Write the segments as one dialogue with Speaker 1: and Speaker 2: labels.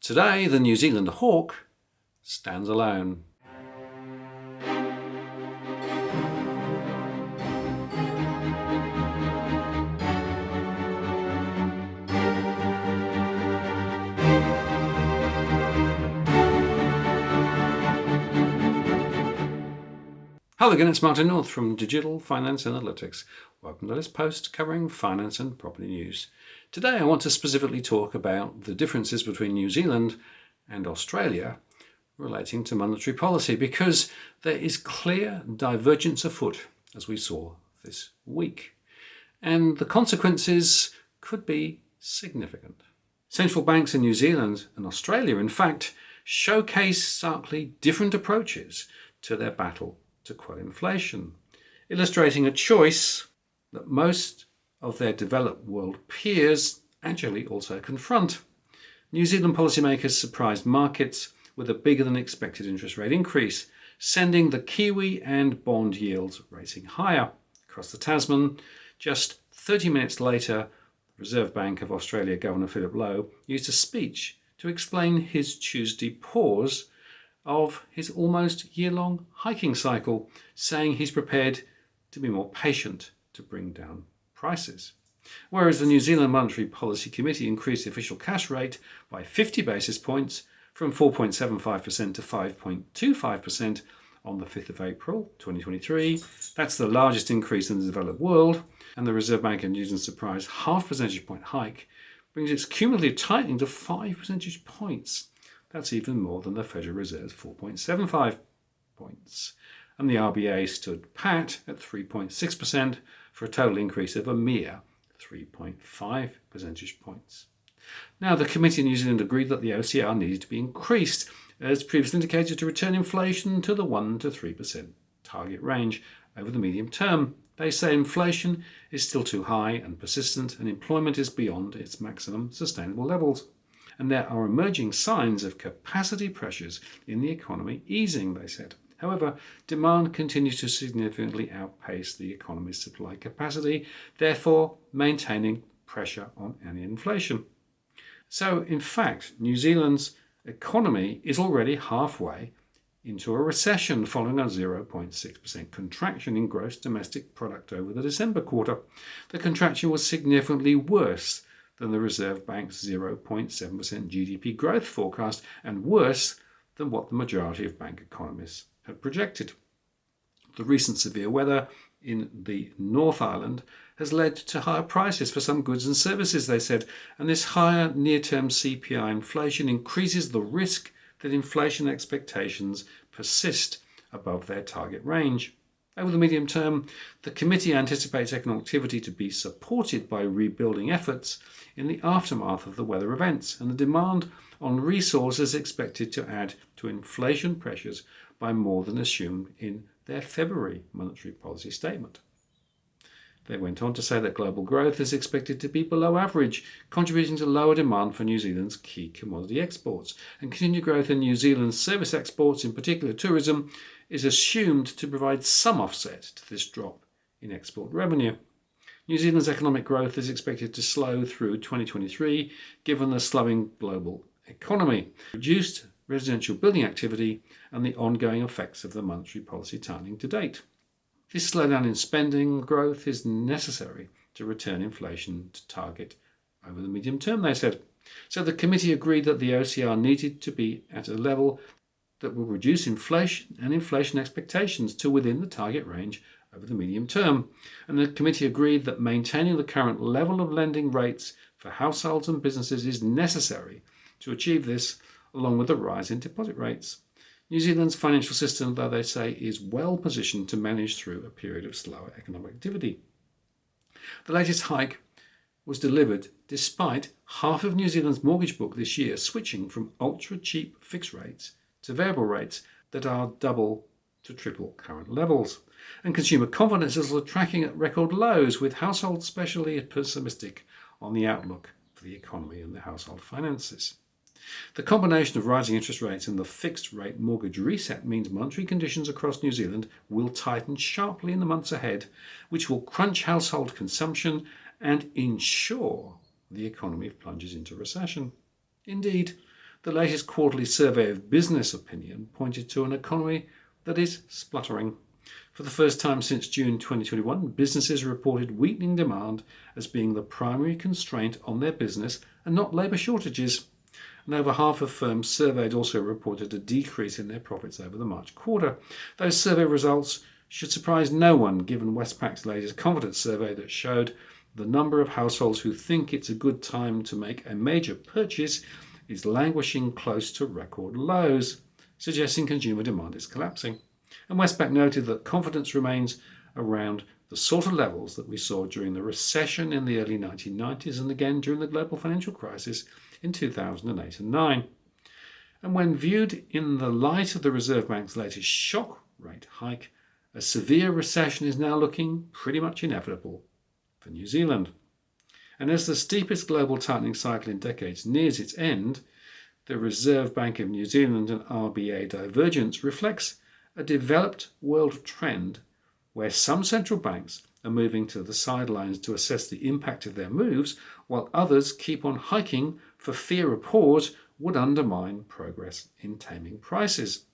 Speaker 1: Today, the New Zealand hawk stands alone. Hello again, it's Martin North from Digital Finance Analytics. Welcome to this post covering finance and property news. Today I want to specifically talk about the differences between New Zealand and Australia relating to monetary policy, because there is clear divergence afoot, as we saw this week, and the consequences could be significant. Central banks in New Zealand and Australia, in fact, showcase starkly different approaches to their battle to quell inflation, illustrating a choice that most of their developed world peers actually also confront. New Zealand policymakers surprised markets with a bigger than expected interest rate increase, sending the Kiwi and bond yields racing higher. Across the Tasman, just 30 minutes later, the Reserve Bank of Australia Governor Philip Lowe used a speech to explain his Tuesday pause of his almost year-long hiking cycle, saying he's prepared to be more patient to bring down prices. Whereas the New Zealand Monetary Policy Committee increased the official cash rate by 50 basis points from 4.75% to 5.25% on the 5th of April 2023. That's the largest increase in the developed world, and the Reserve Bank of New Zealand's surprise half percentage point hike brings its cumulative tightening to 5 percentage points. That's even more than the Federal Reserve's 4.75 points. And the RBA stood pat at 3.6% for a total increase of a mere 3.5 percentage points. Now, the Committee in New Zealand agreed that the OCR needed to be increased, as previously indicated, to return inflation to the 1 to 3% target range over the medium term. They say inflation is still too high and persistent, and employment is beyond its maximum sustainable levels. And there are emerging signs of capacity pressures in the economy easing, they said. However, demand continues to significantly outpace the economy's supply capacity, therefore maintaining pressure on any inflation. So, in fact, New Zealand's economy is already halfway into a recession following a 0.6% contraction in gross domestic product over the December quarter. The contraction was significantly worse than the Reserve Bank's 0.7% GDP growth forecast, and worse than what the majority of bank economists had projected. The recent severe weather in the North Island has led to higher prices for some goods and services, they said, and this higher near-term CPI inflation increases the risk that inflation expectations persist above their target range. Over the medium term, the committee anticipates economic activity to be supported by rebuilding efforts in the aftermath of the weather events, and the demand on resources expected to add to inflation pressures by more than assumed in their February monetary policy statement. They went on to say that global growth is expected to be below average, contributing to lower demand for New Zealand's key commodity exports, and continued growth in New Zealand's service exports, in particular tourism, is assumed to provide some offset to this drop in export revenue. New Zealand's economic growth is expected to slow through 2023, given the slowing global economy, reduced residential building activity, and the ongoing effects of the monetary policy tightening to date. This slowdown in spending growth is necessary to return inflation to target over the medium term, they said. So the committee agreed that the OCR needed to be at a level that will reduce inflation and inflation expectations to within the target range over the medium term. And the committee agreed that maintaining the current level of lending rates for households and businesses is necessary to achieve this, along with the rise in deposit rates. New Zealand's financial system, though, they say, is well positioned to manage through a period of slower economic activity. The latest hike was delivered despite half of New Zealand's mortgage book this year switching from ultra-cheap fixed rates to variable rates that are double to triple current levels. And consumer confidence is also tracking at record lows, with households especially pessimistic on the outlook for the economy and the household finances. The combination of rising interest rates and the fixed rate mortgage reset means monetary conditions across New Zealand will tighten sharply in the months ahead, which will crunch household consumption and ensure the economy plunges into recession. Indeed, The latest quarterly survey of business opinion pointed to an economy that is spluttering. For the first time since June 2021, businesses reported weakening demand as being the primary constraint on their business and not labour shortages. And over half of firms surveyed also reported a decrease in their profits over the March quarter. Those survey results should surprise no one given Westpac's latest confidence survey that showed the number of households who think it's a good time to make a major purchase is languishing close to record lows, suggesting consumer demand is collapsing. And Westpac noted that confidence remains around the sort of levels that we saw during the recession in the early 1990s and again during the global financial crisis in 2008 and 9. And when viewed in the light of the Reserve Bank's latest shock rate hike, a severe recession is now looking pretty much inevitable for New Zealand. And as the steepest global tightening cycle in decades nears its end, the Reserve Bank of New Zealand and RBA divergence reflects a developed world trend where some central banks are moving to the sidelines to assess the impact of their moves, while others keep on hiking for fear a pause would undermine progress in taming prices.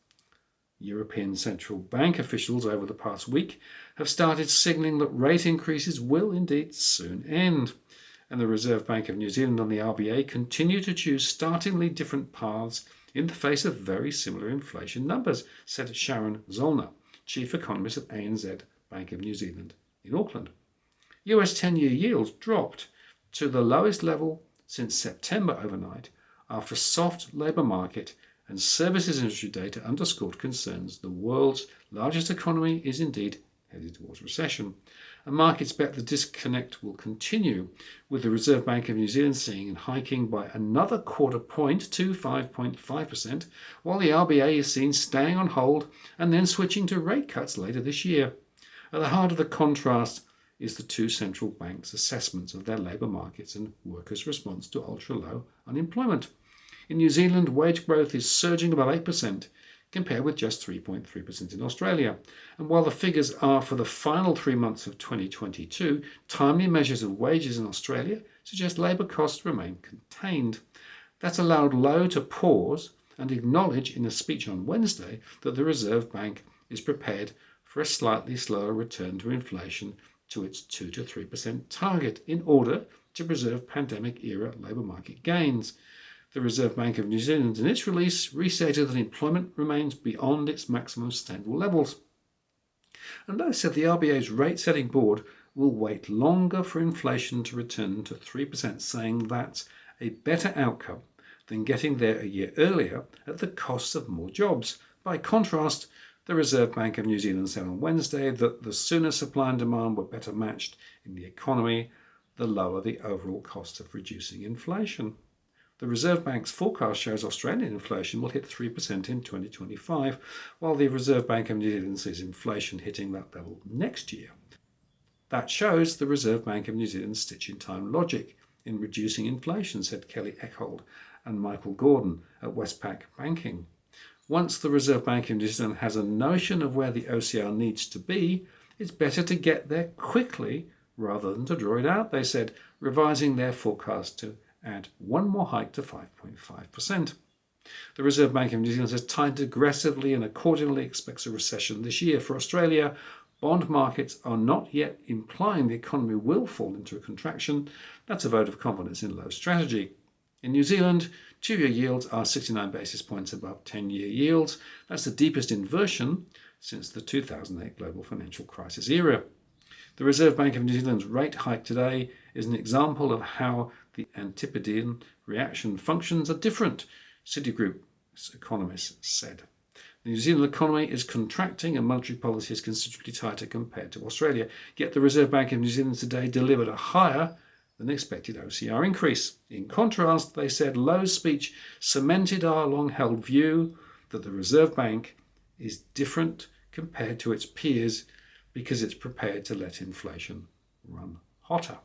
Speaker 1: European central bank officials over the past week have started signalling that rate increases will indeed soon end. And the Reserve Bank of New Zealand and the RBA continue to choose startlingly different paths in the face of very similar inflation numbers, said Sharon Zollner, Chief Economist at ANZ Bank of New Zealand in Auckland. US 10-year yields dropped to the lowest level since September overnight after soft labour market and services industry data underscored concerns the world's largest economy is indeed headed towards recession. And markets bet the disconnect will continue, with the Reserve Bank of New Zealand seeing and hiking by another quarter point to 5.5%, while the RBA is seen staying on hold and then switching to rate cuts later this year. At the heart of the contrast is the two central banks' assessments of their labour markets and workers' response to ultra-low unemployment. In New Zealand, wage growth is surging above 8%, compared with just 3.3% in Australia. And while the figures are for the final 3 months of 2022, timely measures of wages in Australia suggest labour costs remain contained. That's allowed Lowe to pause and acknowledge in a speech on Wednesday that the Reserve Bank is prepared for a slightly slower return to inflation to its 2 to 3% target in order to preserve pandemic-era labour market gains. The Reserve Bank of New Zealand, in its release, restated that employment remains beyond its maximum sustainable levels. And Lowe said the RBA's rate-setting board will wait longer for inflation to return to 3%, saying that's a better outcome than getting there a year earlier at the cost of more jobs. By contrast, the Reserve Bank of New Zealand said on Wednesday that the sooner supply and demand were better matched in the economy, the lower the overall cost of reducing inflation. The Reserve Bank's forecast shows Australian inflation will hit 3% in 2025, while the Reserve Bank of New Zealand sees inflation hitting that level next year. That shows the Reserve Bank of New Zealand's stitch-in-time logic in reducing inflation, said Kelly Eckhold and Michael Gordon at Westpac Banking. Once the Reserve Bank of New Zealand has a notion of where the OCR needs to be, it's better to get there quickly rather than to draw it out, they said, revising their forecast to add one more hike to 5.5%. The Reserve Bank of New Zealand has tightened aggressively and accordingly expects a recession this year. For Australia, bond markets are not yet implying the economy will fall into a contraction. That's a vote of confidence in Lowe's strategy. In New Zealand, 2-year yields are 69 basis points above 10-year yields. That's the deepest inversion since the 2008 global financial crisis era. The Reserve Bank of New Zealand's rate hike today is an example of how the Antipodean reaction functions are different, Citigroup's economists said. The New Zealand economy is contracting and monetary policy is considerably tighter compared to Australia, yet the Reserve Bank of New Zealand today delivered a higher than expected OCR increase. In contrast, they said Lowe's speech cemented our long-held view that the Reserve Bank is different compared to its peers because it's prepared to let inflation run hotter.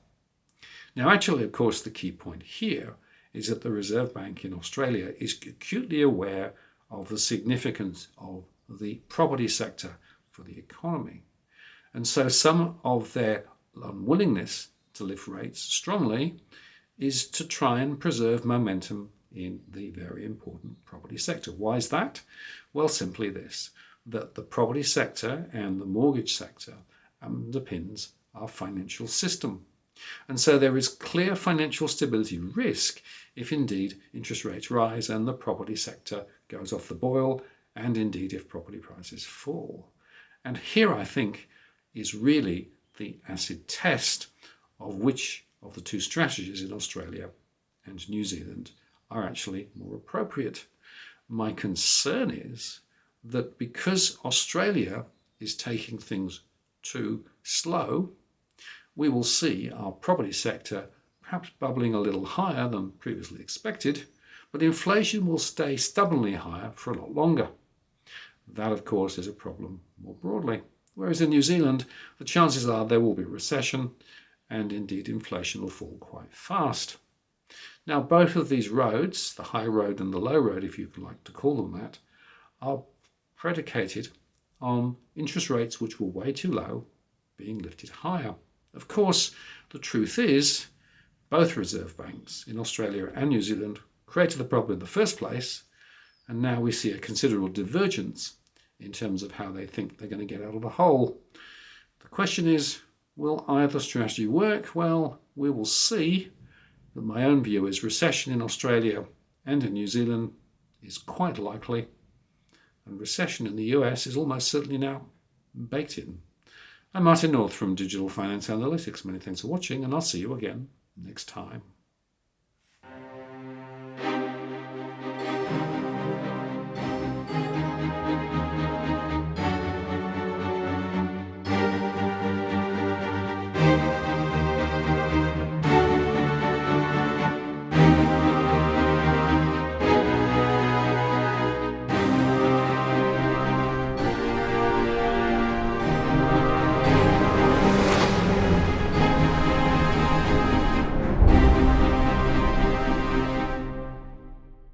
Speaker 1: Now, actually, of course, the key point here is that the Reserve Bank in Australia is acutely aware of the significance of the property sector for the economy. And so some of their unwillingness to lift rates strongly is to try and preserve momentum in the very important property sector. Why is that? Well, simply this, that the property sector and the mortgage sector underpins our financial system. And so there is clear financial stability risk if indeed interest rates rise and the property sector goes off the boil, and indeed if property prices fall. And here I think is really the acid test of which of the two strategies in Australia and New Zealand are actually more appropriate. My concern is that because Australia is taking things too slow, we will see our property sector perhaps bubbling a little higher than previously expected, but inflation will stay stubbornly higher for a lot longer. That, of course, is a problem more broadly. Whereas in New Zealand, the chances are there will be a recession, and indeed inflation will fall quite fast. Now, both of these roads, the high road and the low road, if you like to call them that, are predicated on interest rates which were way too low being lifted higher. Of course, the truth is, both reserve banks in Australia and New Zealand created the problem in the first place, and now we see a considerable divergence in terms of how they think they're going to get out of the hole. The question is, will either strategy work? Well, we will see. But my own view is recession in Australia and in New Zealand is quite likely, and recession in the US is almost certainly now baked in. I'm Martin North from Digital Finance Analytics. Many thanks for watching, and I'll see you again next time.